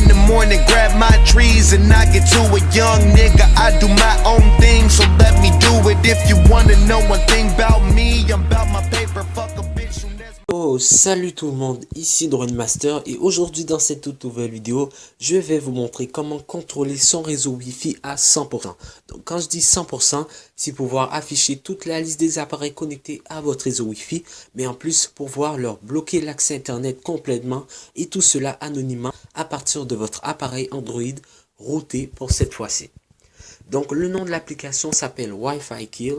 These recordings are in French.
in the morning, grab my trees and I get to a young nigga. I do my own thing, so let me do it. If you wanna know one thing about me, I'm about my paper, fuck a bitch. Oh, salut tout le monde, ici Drone Master et aujourd'hui dans cette toute nouvelle vidéo, je vais vous montrer comment contrôler son réseau Wi-Fi à 100%. Donc quand je dis 100%, c'est pouvoir afficher toute la liste des appareils connectés à votre réseau Wi-Fi, mais en plus pouvoir leur bloquer l'accès Internet complètement et tout cela anonymement à partir de votre appareil Android routé pour cette fois-ci. Donc le nom de l'application s'appelle Wi-Fi Kill.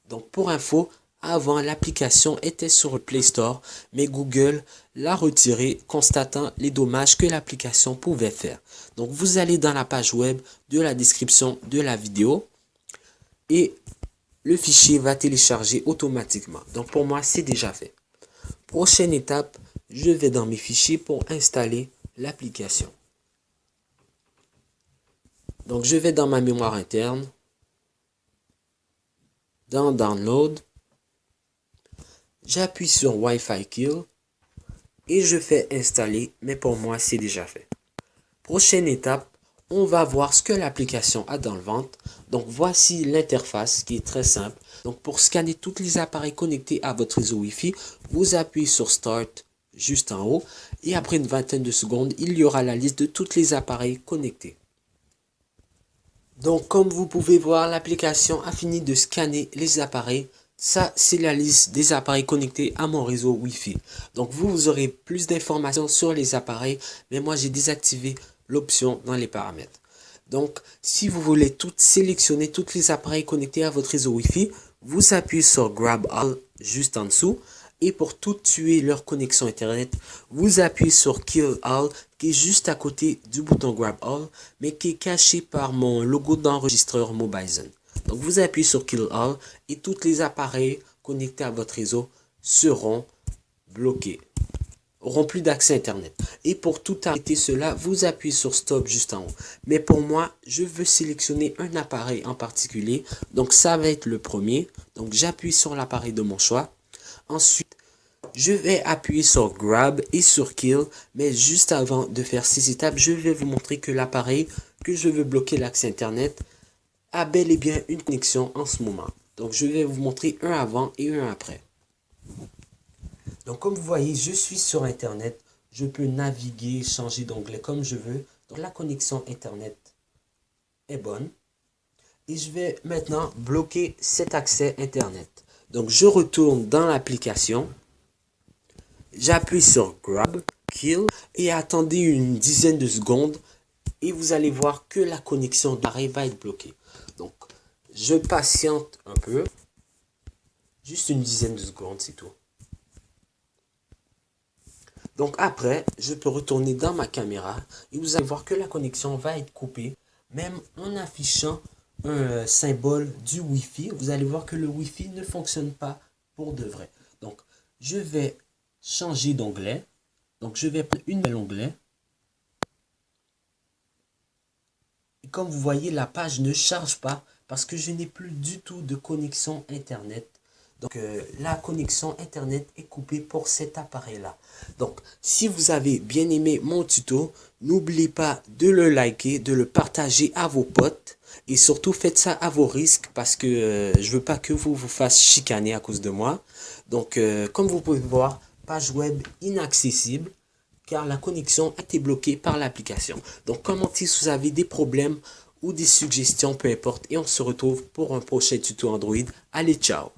Donc pour info, avant, l'application était sur le Play Store, mais Google l'a retirée, constatant les dommages que l'application pouvait faire. Donc, vous allez dans la page web de la description de la vidéo et le fichier va télécharger automatiquement. Donc, pour moi, c'est déjà fait. Prochaine étape, je vais dans mes fichiers pour installer l'application. Donc, je vais dans ma mémoire interne, dans Download. J'appuie sur Wi-Fi Kill et je fais installer, mais pour moi c'est déjà fait. Prochaine étape, on va voir ce que l'application a dans le ventre. Donc voici l'interface qui est très simple. Donc pour scanner tous les appareils connectés à votre réseau Wi-Fi, vous appuyez sur Start juste en haut et après une vingtaine de secondes, il y aura la liste de tous les appareils connectés. Donc comme vous pouvez voir, l'application a fini de scanner les appareils. Ça, c'est la liste des appareils connectés à mon réseau Wi-Fi. Donc, vous aurez plus d'informations sur les appareils, mais moi, j'ai désactivé l'option dans les paramètres. Donc, si vous voulez sélectionner tous les appareils connectés à votre réseau Wi-Fi, vous appuyez sur Grab All juste en dessous. Et pour tout tuer leur connexion Internet, vous appuyez sur Kill All, qui est juste à côté du bouton Grab All, mais qui est caché par mon logo d'enregistreur Mobizen. Donc, vous appuyez sur Kill All et tous les appareils connectés à votre réseau seront bloqués, auront plus d'accès Internet. Et pour tout arrêter cela, vous appuyez sur Stop juste en haut. Mais pour moi, je veux sélectionner un appareil en particulier. Donc, ça va être le premier. Donc, j'appuie sur l'appareil de mon choix. Ensuite, je vais appuyer sur Grab et sur Kill. Mais juste avant de faire ces étapes, je vais vous montrer que l'appareil que je veux bloquer l'accès Internet a bel et bien une connexion en ce moment. Donc, je vais vous montrer un avant et un après. Donc, comme vous voyez, je suis sur Internet. Je peux naviguer, changer d'onglet comme je veux. Donc, la connexion Internet est bonne. Et je vais maintenant bloquer cet accès Internet. Donc, je retourne dans l'application. J'appuie sur Grab, Kill et attendez une dizaine de secondes. Et vous allez voir que la connexion de l'appareil va être bloquée. Donc, je patiente un peu. Juste une dizaine de secondes, c'est tout. Donc après, je peux retourner dans ma caméra. Et vous allez voir que la connexion va être coupée. Même en affichant un symbole du Wi-Fi, vous allez voir que le Wi-Fi ne fonctionne pas pour de vrai. Donc, je vais changer d'onglet. Donc, je vais prendre un nouvel onglet. Et comme vous voyez, la page ne charge pas parce que je n'ai plus du tout de connexion Internet. Donc, la connexion Internet est coupée pour cet appareil-là. Donc, si vous avez bien aimé mon tuto, n'oubliez pas de le liker, de le partager à vos potes. Et surtout, faites ça à vos risques parce que je veux pas que vous vous fassiez chicaner à cause de moi. Donc, comme vous pouvez voir, page web inaccessible, car la connexion a été bloquée par l'application. Donc, commentez si vous avez des problèmes ou des suggestions, peu importe. Et on se retrouve pour un prochain tuto Android. Allez, ciao!